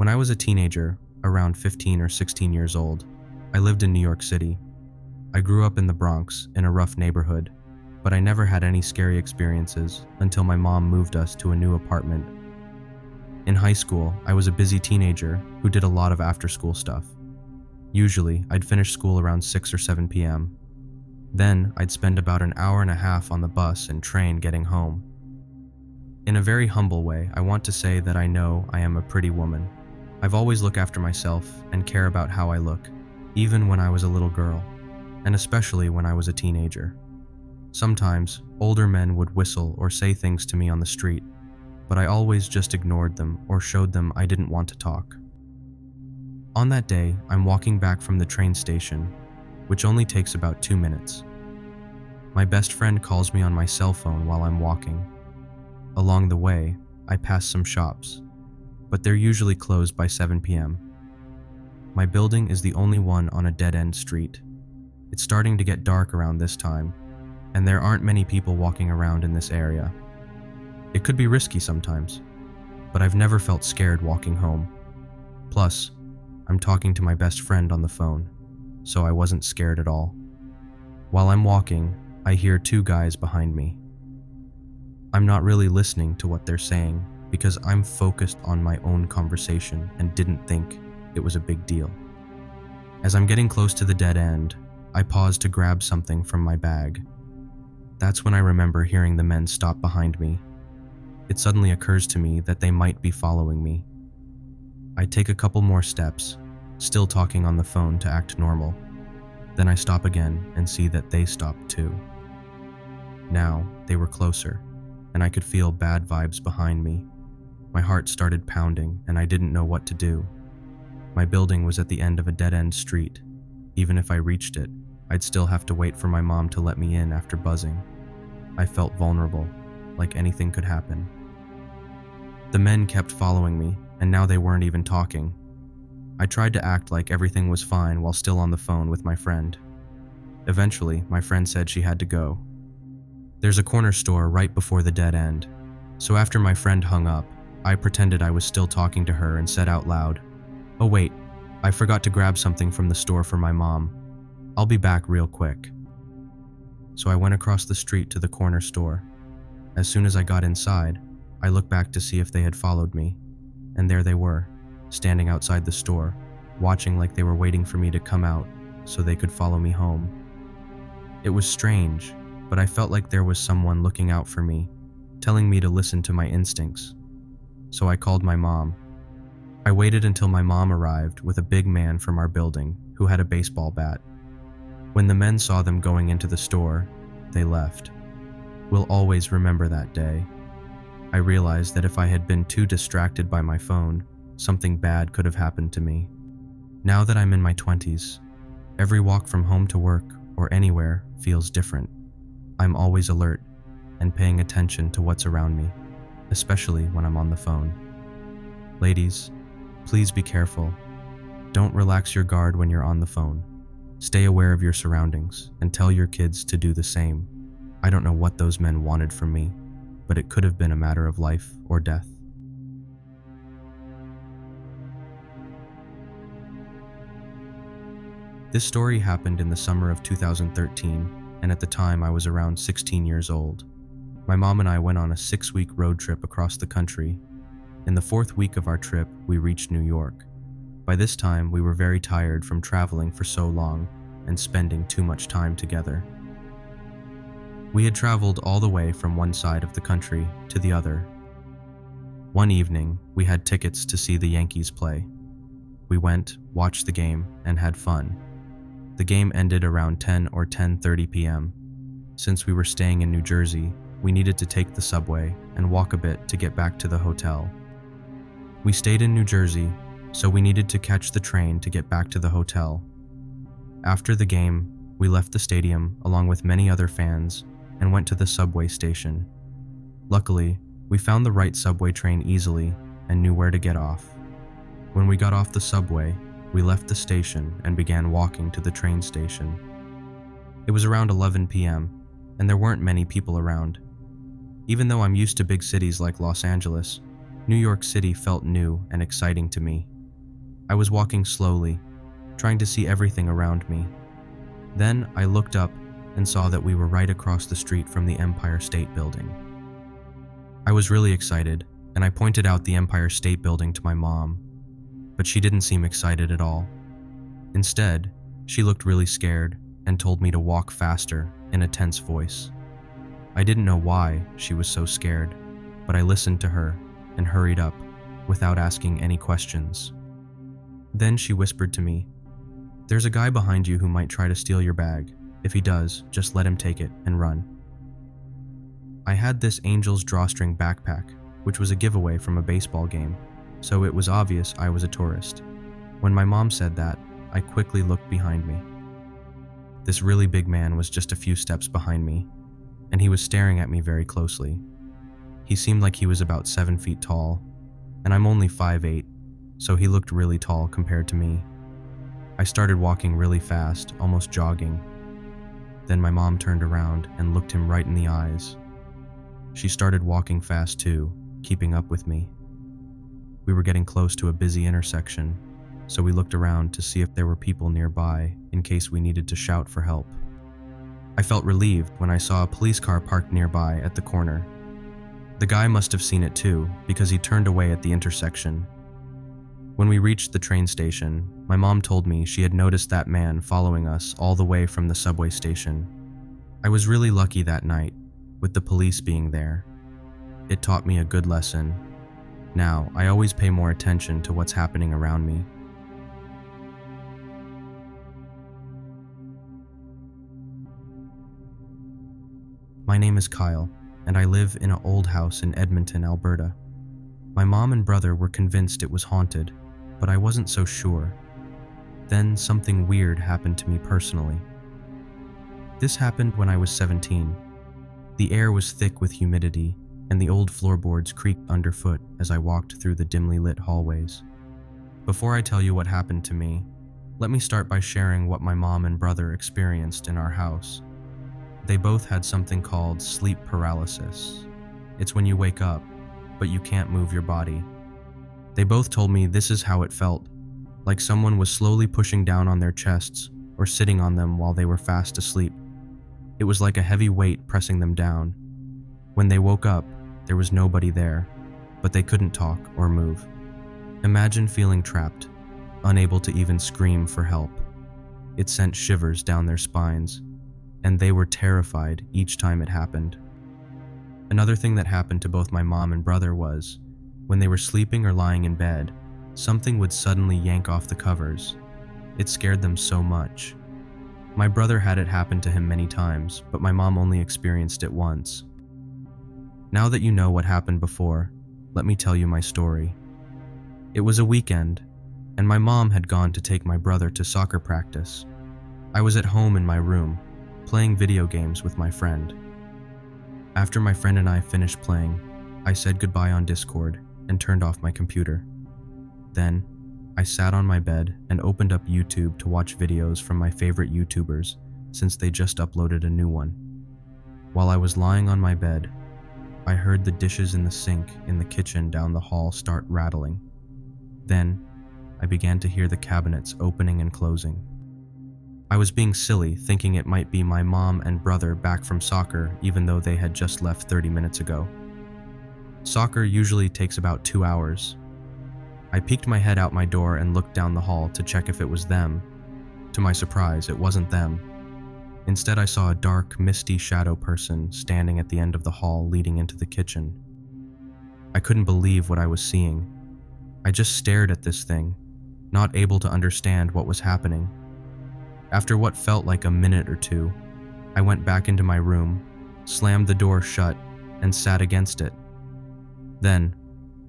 When I was a teenager, around 15 or 16 years old, I lived in New York City. I grew up in the Bronx, in a rough neighborhood, but I never had any scary experiences until my mom moved us to a new apartment. In high school, I was a busy teenager who did a lot of after-school stuff. Usually, I'd finish school around 6 or 7 p.m. Then, I'd spend about an hour and a half on the bus and train getting home. In a very humble way, I want to say that I know I am a pretty woman. I've always looked after myself and care about how I look, even when I was a little girl, and especially when I was a teenager. Sometimes, older men would whistle or say things to me on the street, but I always just ignored them or showed them I didn't want to talk. On that day, I'm walking back from the train station, which only takes about 2 minutes. My best friend calls me on my cell phone while I'm walking. Along the way, I pass some shops, but they're usually closed by 7 p.m. My building is the only one on a dead-end street. It's starting to get dark around this time, and there aren't many people walking around in this area. It could be risky sometimes, but I've never felt scared walking home. Plus, I'm talking to my best friend on the phone, so I wasn't scared at all. While I'm walking, I hear 2 guys behind me. I'm not really listening to what they're saying because I'm focused on my own conversation and didn't think it was a big deal. As I'm getting close to the dead end, I pause to grab something from my bag. That's when I remember hearing the men stop behind me. It suddenly occurs to me that they might be following me. I take a couple more steps, still talking on the phone to act normal. Then I stop again and see that they stopped too. Now, they were closer, and I could feel bad vibes behind me. My heart started pounding, and I didn't know what to do. My building was at the end of a dead-end street. Even if I reached it, I'd still have to wait for my mom to let me in after buzzing. I felt vulnerable, like anything could happen. The men kept following me, and now they weren't even talking. I tried to act like everything was fine while still on the phone with my friend. Eventually, my friend said she had to go. There's a corner store right before the dead end, so after my friend hung up, I pretended I was still talking to her and said out loud, "Oh wait, I forgot to grab something from the store for my mom. I'll be back real quick." So I went across the street to the corner store. As soon as I got inside, I looked back to see if they had followed me, and there they were, standing outside the store, watching like they were waiting for me to come out so they could follow me home. It was strange, but I felt like there was someone looking out for me, telling me to listen to my instincts. So I called my mom. I waited until my mom arrived with a big man from our building who had a baseball bat. When the men saw them going into the store, they left. We'll always remember that day. I realized that if I had been too distracted by my phone, something bad could have happened to me. Now that I'm in my 20s, every walk from home to work or anywhere feels different. I'm always alert and paying attention to what's around me, especially when I'm on the phone. Ladies, please be careful. Don't relax your guard when you're on the phone. Stay aware of your surroundings and tell your kids to do the same. I don't know what those men wanted from me, but it could have been a matter of life or death. This story happened in the summer of 2013, and at the time I was around 16 years old. My mom and I went on a 6-week road trip across the country. In the 4th week of our trip, we reached New York. By this time, we were very tired from traveling for so long and spending too much time together. We had traveled all the way from one side of the country to the other. One evening, we had tickets to see the Yankees play. We went, watched the game, and had fun. The game ended around 10 or 10:30 p.m. Since we were staying in New Jersey, we needed to take the subway and walk a bit to get back to the hotel. We stayed in New Jersey, so we needed to catch the train to get back to the hotel. After the game, we left the stadium along with many other fans and went to the subway station. Luckily, we found the right subway train easily and knew where to get off. When we got off the subway, we left the station and began walking to the train station. It was around 11 p.m., and there weren't many people around. Even though I'm used to big cities like Los Angeles, New York City felt new and exciting to me. I was walking slowly, trying to see everything around me. Then I looked up and saw that we were right across the street from the Empire State Building. I was really excited, and I pointed out the Empire State Building to my mom, but she didn't seem excited at all. Instead, she looked really scared and told me to walk faster in a tense voice. I didn't know why she was so scared, but I listened to her and hurried up without asking any questions. Then she whispered to me, "There's a guy behind you who might try to steal your bag. If he does, just let him take it and run." I had this Angel's drawstring backpack, which was a giveaway from a baseball game, so it was obvious I was a tourist. When my mom said that, I quickly looked behind me. This really big man was just a few steps behind me, and he was staring at me very closely. He seemed like he was about 7 feet tall, and I'm only 5'8", so he looked really tall compared to me. I started walking really fast, almost jogging. Then my mom turned around and looked him right in the eyes. She started walking fast too, keeping up with me. We were getting close to a busy intersection, so we looked around to see if there were people nearby in case we needed to shout for help. I felt relieved when I saw a police car parked nearby at the corner. The guy must have seen it too, because he turned away at the intersection. When we reached the train station, my mom told me she had noticed that man following us all the way from the subway station. I was really lucky that night, with the police being there. It taught me a good lesson. Now, I always pay more attention to what's happening around me. My name is Kyle, and I live in an old house in Edmonton, Alberta. My mom and brother were convinced it was haunted, but I wasn't so sure. Then something weird happened to me personally. This happened when I was 17. The air was thick with humidity, and the old floorboards creaked underfoot as I walked through the dimly lit hallways. Before I tell you what happened to me, let me start by sharing what my mom and brother experienced in our house. They both had something called sleep paralysis. It's when you wake up, but you can't move your body. They both told me this is how it felt, like someone was slowly pushing down on their chests or sitting on them while they were fast asleep. It was like a heavy weight pressing them down. When they woke up, there was nobody there, but they couldn't talk or move. Imagine feeling trapped, unable to even scream for help. It sent shivers down their spines, and they were terrified each time it happened. Another thing that happened to both my mom and brother was, when they were sleeping or lying in bed, something would suddenly yank off the covers. It scared them so much. My brother had it happen to him many times, but my mom only experienced it once. Now that you know what happened before, let me tell you my story. It was a weekend, and my mom had gone to take my brother to soccer practice. I was at home in my room, playing video games with my friend. After my friend and I finished playing, I said goodbye on Discord and turned off my computer. Then, I sat on my bed and opened up YouTube to watch videos from my favorite YouTubers since they just uploaded a new one. While I was lying on my bed, I heard the dishes in the sink in the kitchen down the hall start rattling. Then, I began to hear the cabinets opening and closing. I was being silly, thinking it might be my mom and brother back from soccer even though they had just left 30 minutes ago. Soccer usually takes about 2 hours. I peeked my head out my door and looked down the hall to check if it was them. To my surprise, it wasn't them. Instead, I saw a dark, misty shadow person standing at the end of the hall leading into the kitchen. I couldn't believe what I was seeing. I just stared at this thing, not able to understand what was happening. After what felt like a minute or two, I went back into my room, slammed the door shut, and sat against it. Then,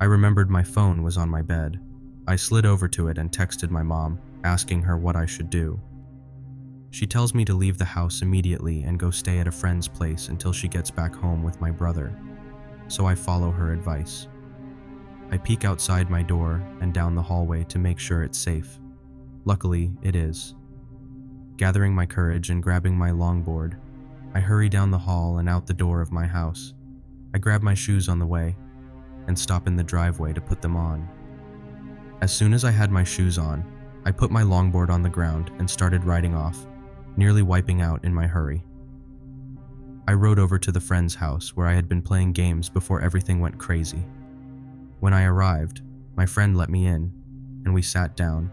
I remembered my phone was on my bed. I slid over to it and texted my mom, asking her what I should do. She tells me to leave the house immediately and go stay at a friend's place until she gets back home with my brother, so I follow her advice. I peek outside my door and down the hallway to make sure it's safe. Luckily, it is. Gathering my courage and grabbing my longboard, I hurry down the hall and out the door of my house. I grab my shoes on the way and stop in the driveway to put them on. As soon as I had my shoes on, I put my longboard on the ground and started riding off, nearly wiping out in my hurry. I rode over to the friend's house where I had been playing games before everything went crazy. When I arrived, my friend let me in, and we sat down.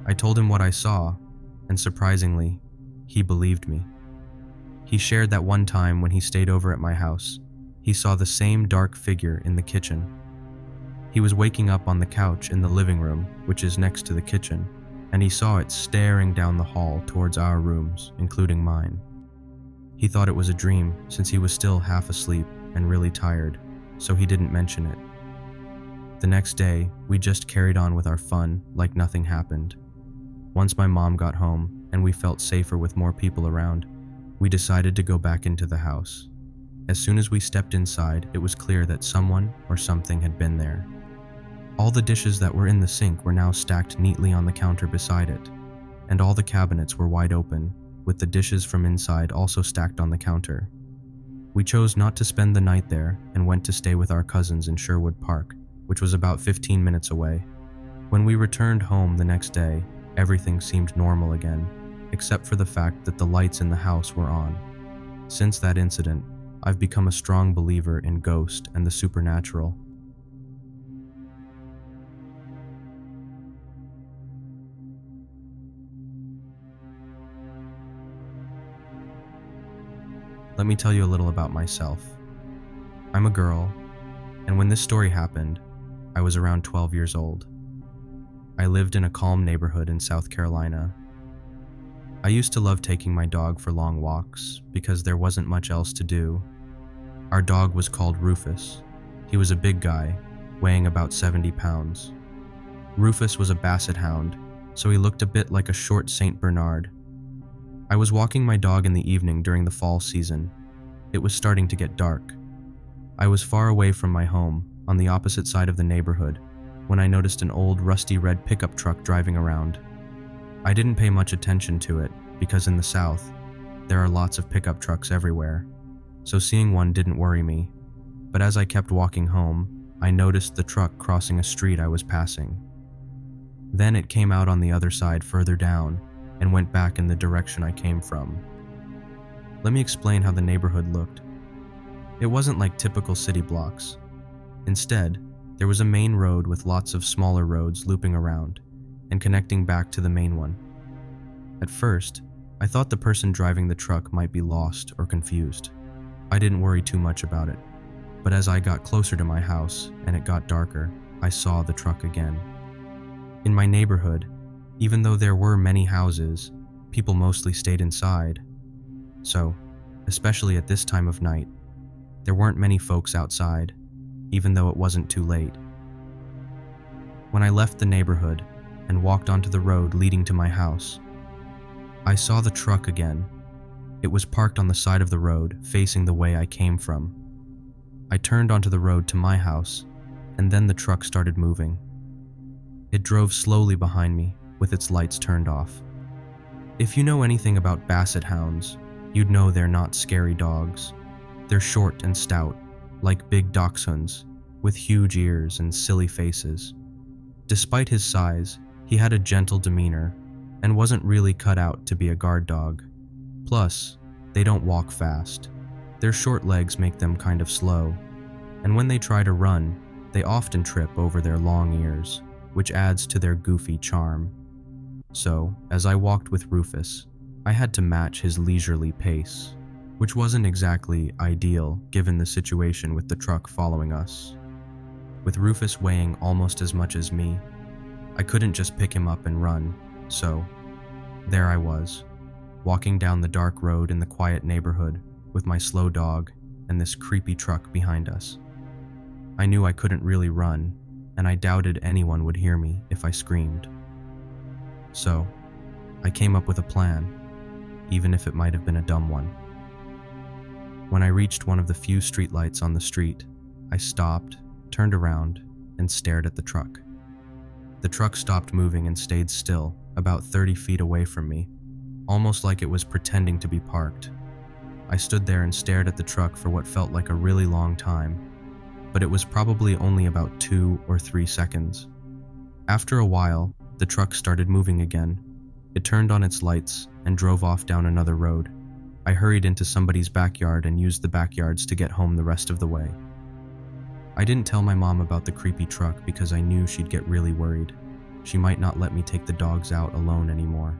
I told him what I saw, and surprisingly, he believed me. He shared that one time when he stayed over at my house, he saw the same dark figure in the kitchen. He was waking up on the couch in the living room, which is next to the kitchen, and he saw it staring down the hall towards our rooms, including mine. He thought it was a dream since he was still half asleep and really tired, so he didn't mention it. The next day, we just carried on with our fun like nothing happened. Once my mom got home and we felt safer with more people around, we decided to go back into the house. As soon as we stepped inside, it was clear that someone or something had been there. All the dishes that were in the sink were now stacked neatly on the counter beside it, and all the cabinets were wide open, with the dishes from inside also stacked on the counter. We chose not to spend the night there and went to stay with our cousins in Sherwood Park, which was about 15 minutes away. When we returned home the next day, everything seemed normal again, except for the fact that the lights in the house were on. Since that incident, I've become a strong believer in ghosts and the supernatural. Let me tell you a little about myself. I'm a girl, and when this story happened, I was around 12 years old. I lived in a calm neighborhood in South Carolina. I used to love taking my dog for long walks because there wasn't much else to do. Our dog was called Rufus. He was a big guy, weighing about 70 pounds. Rufus was a basset hound, so he looked a bit like a short Saint Bernard. I was walking my dog in the evening during the fall season. It was starting to get dark. I was far away from my home, on the opposite side of the neighborhood, when I noticed an old rusty red pickup truck driving around. I didn't pay much attention to it because in the South, there are lots of pickup trucks everywhere, so seeing one didn't worry me. But as I kept walking home, I noticed the truck crossing a street I was passing. Then it came out on the other side further down and went back in the direction I came from. Let me explain how the neighborhood looked. It wasn't like typical city blocks. Instead, there was a main road with lots of smaller roads looping around and connecting back to the main one. At first, I thought the person driving the truck might be lost or confused. I didn't worry too much about it, but as I got closer to my house and it got darker, I saw the truck again. In my neighborhood, even though there were many houses, people mostly stayed inside. So, especially at this time of night, there weren't many folks outside, even though it wasn't too late. When I left the neighborhood and walked onto the road leading to my house, I saw the truck again. It was parked on the side of the road, facing the way I came from. I turned onto the road to my house, and then the truck started moving. It drove slowly behind me, with its lights turned off. If you know anything about basset hounds, you'd know they're not scary dogs. They're short and stout, like big dachshunds, with huge ears and silly faces. Despite his size, he had a gentle demeanor and wasn't really cut out to be a guard dog. Plus, they don't walk fast. Their short legs make them kind of slow, and when they try to run, they often trip over their long ears, which adds to their goofy charm. So, as I walked with Rufus, I had to match his leisurely pace, which wasn't exactly ideal given the situation with the truck following us. With Rufus weighing almost as much as me, I couldn't just pick him up and run, so there I was, walking down the dark road in the quiet neighborhood with my slow dog and this creepy truck behind us. I knew I couldn't really run, and I doubted anyone would hear me if I screamed. So, I came up with a plan, even if it might have been a dumb one. When I reached one of the few streetlights on the street, I stopped, turned around, and stared at the truck. The truck stopped moving and stayed still, about 30 feet away from me, almost like it was pretending to be parked. I stood there and stared at the truck for what felt like a really long time, but it was probably only about 2 or 3 seconds. After a while, the truck started moving again. It turned on its lights and drove off down another road. I hurried into somebody's backyard and used the backyards to get home the rest of the way. I didn't tell my mom about the creepy truck because I knew she'd get really worried. She might not let me take the dogs out alone anymore.